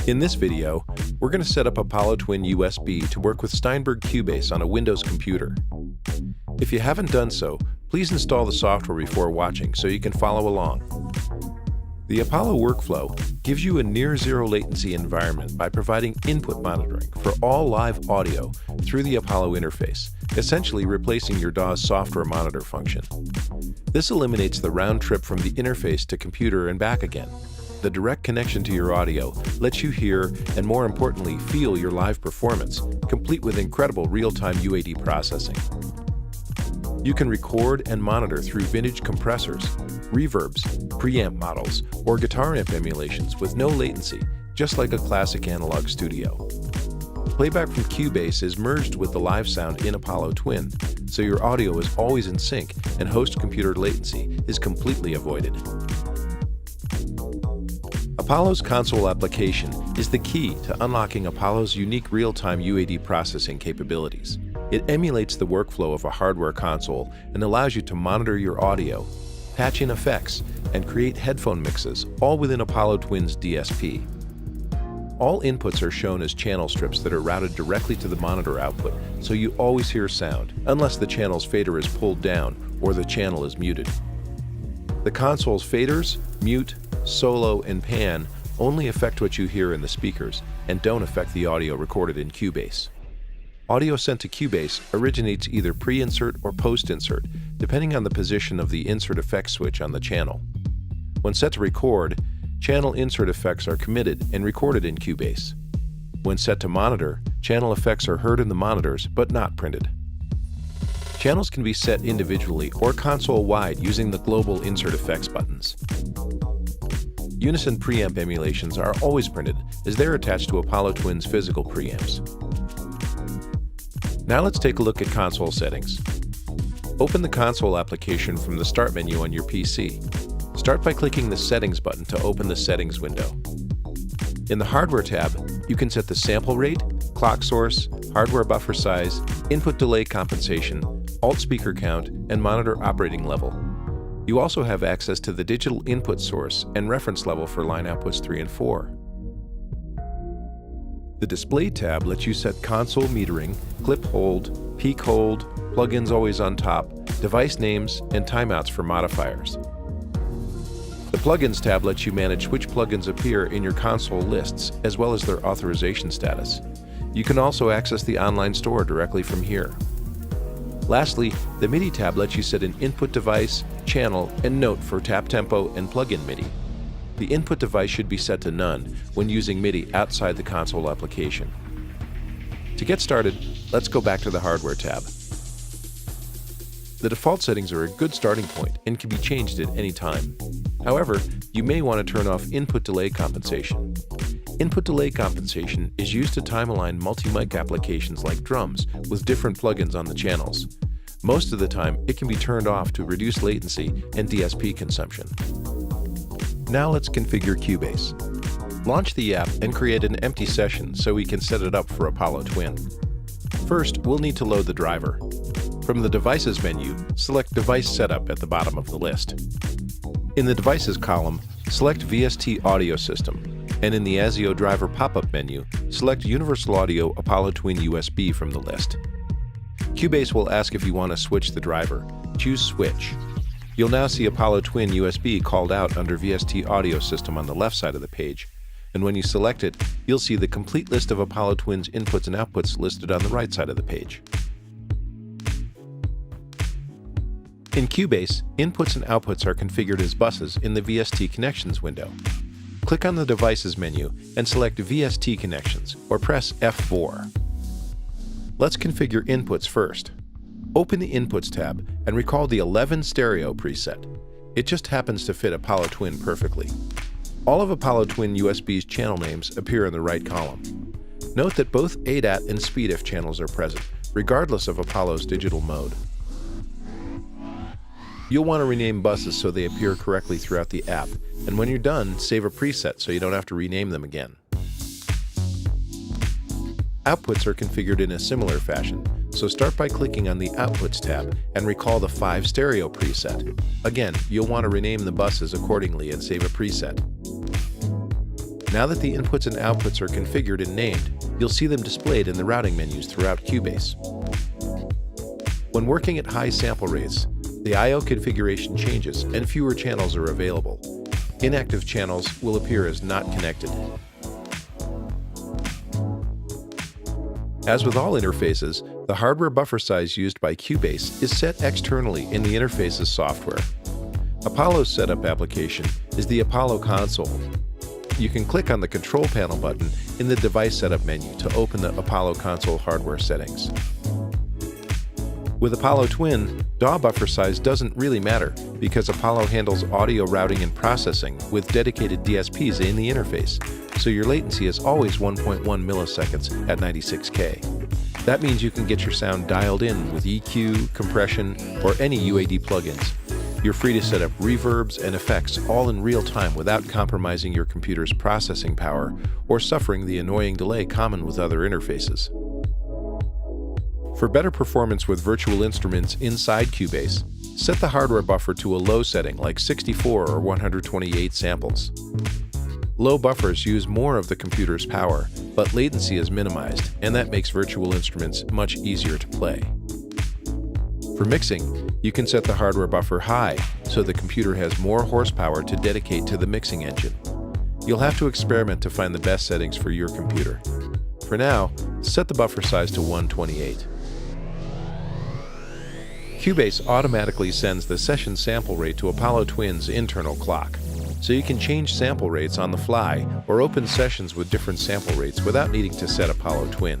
In this video, we're going to set up Apollo Twin USB to work with Steinberg Cubase on a Windows computer. If you haven't done so, please install the software before watching so you can follow along. The Apollo workflow gives you a near-zero latency environment by providing input monitoring for all live audio through the Apollo interface, essentially replacing your DAW's software monitor function. This eliminates the round trip from the interface to computer and back again. The direct connection to your audio lets you hear and, more importantly, feel your live performance, complete with incredible real-time UAD processing. You can record and monitor through vintage compressors, reverbs, preamp models, or guitar amp emulations with no latency, just like a classic analog studio. Playback from Cubase is merged with the live sound in Apollo Twin, so your audio is always in sync and host computer latency is completely avoided. Apollo's console application is the key to unlocking Apollo's unique real-time UAD processing capabilities. It emulates the workflow of a hardware console and allows you to monitor your audio, patch in effects, and create headphone mixes, all within Apollo Twin's DSP. All inputs are shown as channel strips that are routed directly to the monitor output, so you always hear sound, unless the channel's fader is pulled down or the channel is muted. The console's faders, mute, solo, and pan only affect what you hear in the speakers and don't affect the audio recorded in Cubase. Audio sent to Cubase originates either pre-insert or post-insert, depending on the position of the insert effects switch on the channel. When set to record, channel insert effects are committed and recorded in Cubase. When set to monitor, channel effects are heard in the monitors but not printed. Channels can be set individually or console-wide using the global insert effects buttons. Unison preamp emulations are always printed as they're attached to Apollo Twin's physical preamps. Now let's take a look at console settings. Open the console application from the Start menu on your PC. Start by clicking the Settings button to open the Settings window. In the Hardware tab, you can set the sample rate, clock source, hardware buffer size, input delay compensation, alt speaker count, and monitor operating level. You also have access to the digital input source and reference level for line outputs 3 and 4. The Display tab lets you set console metering, clip hold, peak hold, plugins always on top, device names, and timeouts for modifiers. The Plugins tab lets you manage which plugins appear in your console lists, as well as their authorization status. You can also access the online store directly from here. Lastly, the MIDI tab lets you set an input device, channel, and note for tap tempo and plugin MIDI. The input device should be set to none when using MIDI outside the console application. To get started, let's go back to the Hardware tab. The default settings are a good starting point and can be changed at any time. However, you may want to turn off input delay compensation. Input delay compensation is used to time-align multi-mic applications like drums with different plugins on the channels. Most of the time, it can be turned off to reduce latency and DSP consumption. Now let's configure Cubase. Launch the app and create an empty session so we can set it up for Apollo Twin. First, we'll need to load the driver. From the Devices menu, select Device Setup at the bottom of the list. In the Devices column, select VST Audio System, and in the ASIO Driver pop-up menu, select Universal Audio Apollo Twin USB from the list. Cubase will ask if you want to switch the driver. Choose Switch. You'll now see Apollo Twin USB called out under VST Audio System on the left side of the page, and when you select it, you'll see the complete list of Apollo Twin's inputs and outputs listed on the right side of the page. In Cubase, inputs and outputs are configured as buses in the VST Connections window. Click on the Devices menu and select VST Connections, or press F4. Let's configure inputs first. Open the Inputs tab and recall the 11 stereo preset. It just happens to fit Apollo Twin perfectly. All of Apollo Twin USB's channel names appear in the right column. Note that both ADAT and SpeedIF channels are present, regardless of Apollo's digital mode. You'll want to rename buses so they appear correctly throughout the app, and when you're done, save a preset so you don't have to rename them again. Outputs are configured in a similar fashion, so start by clicking on the Outputs tab and recall the 5 stereo preset. Again, you'll want to rename the buses accordingly and save a preset. Now that the inputs and outputs are configured and named, you'll see them displayed in the routing menus throughout Cubase. When working at high sample rates, the I/O configuration changes and fewer channels are available. Inactive channels will appear as not connected. As with all interfaces, the hardware buffer size used by Cubase is set externally in the interface's software. Apollo's setup application is the Apollo console. You can click on the Control Panel button in the Device Setup menu to open the Apollo console hardware settings. With Apollo Twin, DAW buffer size doesn't really matter because Apollo handles audio routing and processing with dedicated DSPs in the interface, so your latency is always 1.1 milliseconds at 96K. That means you can get your sound dialed in with EQ, compression, or any UAD plugins. You're free to set up reverbs and effects all in real time without compromising your computer's processing power or suffering the annoying delay common with other interfaces. For better performance with virtual instruments inside Cubase, set the hardware buffer to a low setting like 64 or 128 samples. Low buffers use more of the computer's power, but latency is minimized, and that makes virtual instruments much easier to play. For mixing, you can set the hardware buffer high so the computer has more horsepower to dedicate to the mixing engine. You'll have to experiment to find the best settings for your computer. For now, set the buffer size to 128. Cubase automatically sends the session sample rate to Apollo Twin's internal clock, so you can change sample rates on the fly or open sessions with different sample rates without needing to set Apollo Twin.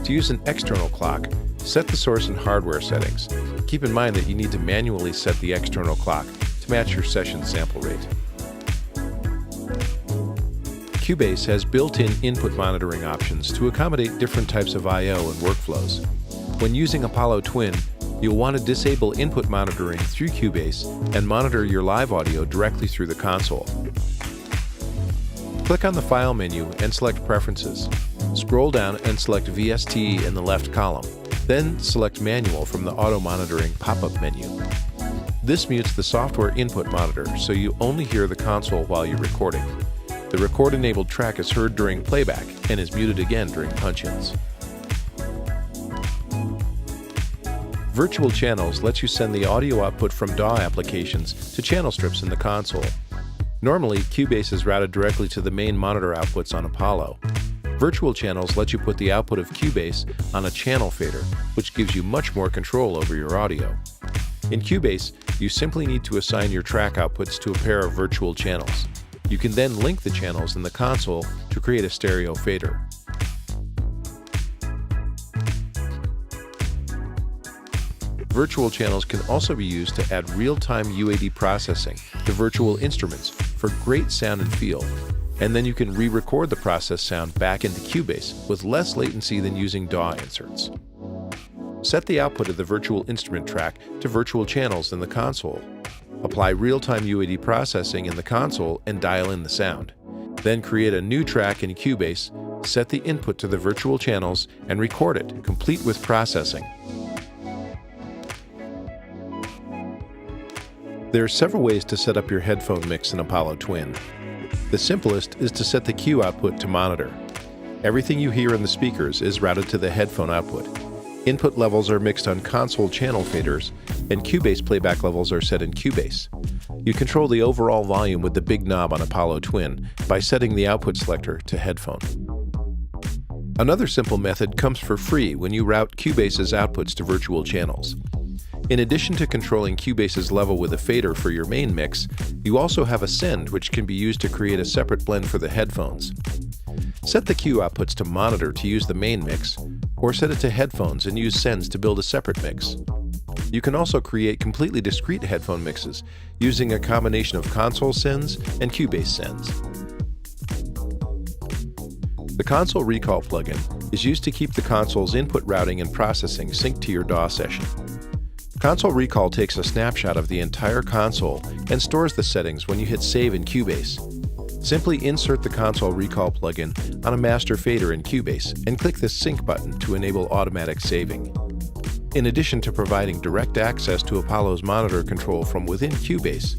To use an external clock, set the source and hardware settings. Keep in mind that you need to manually set the external clock to match your session sample rate. Cubase has built-in input monitoring options to accommodate different types of I/O and workflows. When using Apollo Twin, you'll want to disable input monitoring through Cubase and monitor your live audio directly through the console. Click on the File menu and select Preferences. Scroll down and select VST in the left column. Then select Manual from the Auto Monitoring pop-up menu. This mutes the software input monitor, so you only hear the console while you're recording. The record-enabled track is heard during playback and is muted again during punch-ins. Virtual Channels lets you send the audio output from DAW applications to channel strips in the console. Normally, Cubase is routed directly to the main monitor outputs on Apollo. Virtual Channels let you put the output of Cubase on a channel fader, which gives you much more control over your audio. In Cubase, you simply need to assign your track outputs to a pair of virtual channels. You can then link the channels in the console to create a stereo fader. Virtual channels can also be used to add real-time UAD processing to virtual instruments for great sound and feel, and then you can re-record the processed sound back into Cubase with less latency than using DAW inserts. Set the output of the virtual instrument track to virtual channels in the console. Apply real-time UAD processing in the console and dial in the sound. Then create a new track in Cubase, set the input to the virtual channels, and record it, complete with processing. There are several ways to set up your headphone mix in Apollo Twin. The simplest is to set the cue output to monitor. Everything you hear in the speakers is routed to the headphone output. Input levels are mixed on console channel faders, and Cubase playback levels are set in Cubase. You control the overall volume with the big knob on Apollo Twin by setting the output selector to headphone. Another simple method comes for free when you route Cubase's outputs to virtual channels. In addition to controlling Cubase's level with a fader for your main mix, you also have a send which can be used to create a separate blend for the headphones. Set the cue outputs to monitor to use the main mix, or set it to headphones and use sends to build a separate mix. You can also create completely discrete headphone mixes using a combination of console sends and Cubase sends. The Console Recall plugin is used to keep the console's input routing and processing synced to your DAW session. Console Recall takes a snapshot of the entire console and stores the settings when you hit Save in Cubase. Simply insert the Console Recall plugin on a master fader in Cubase and click the Sync button to enable automatic saving. In addition to providing direct access to Apollo's monitor control from within Cubase,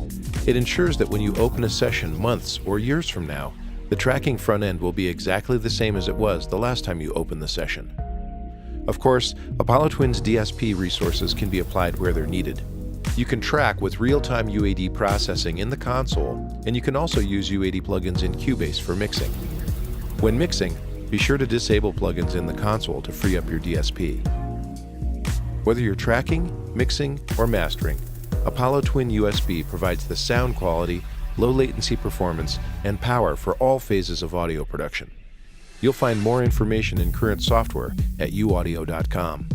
it ensures that when you open a session months or years from now, the tracking front end will be exactly the same as it was the last time you opened the session. Of course, Apollo Twin's DSP resources can be applied where they're needed. You can track with real-time UAD processing in the console, and you can also use UAD plugins in Cubase for mixing. When mixing, be sure to disable plugins in the console to free up your DSP. Whether you're tracking, mixing, or mastering, Apollo Twin USB provides the sound quality, low latency performance, and power for all phases of audio production. You'll find more information in current software at uaudio.com.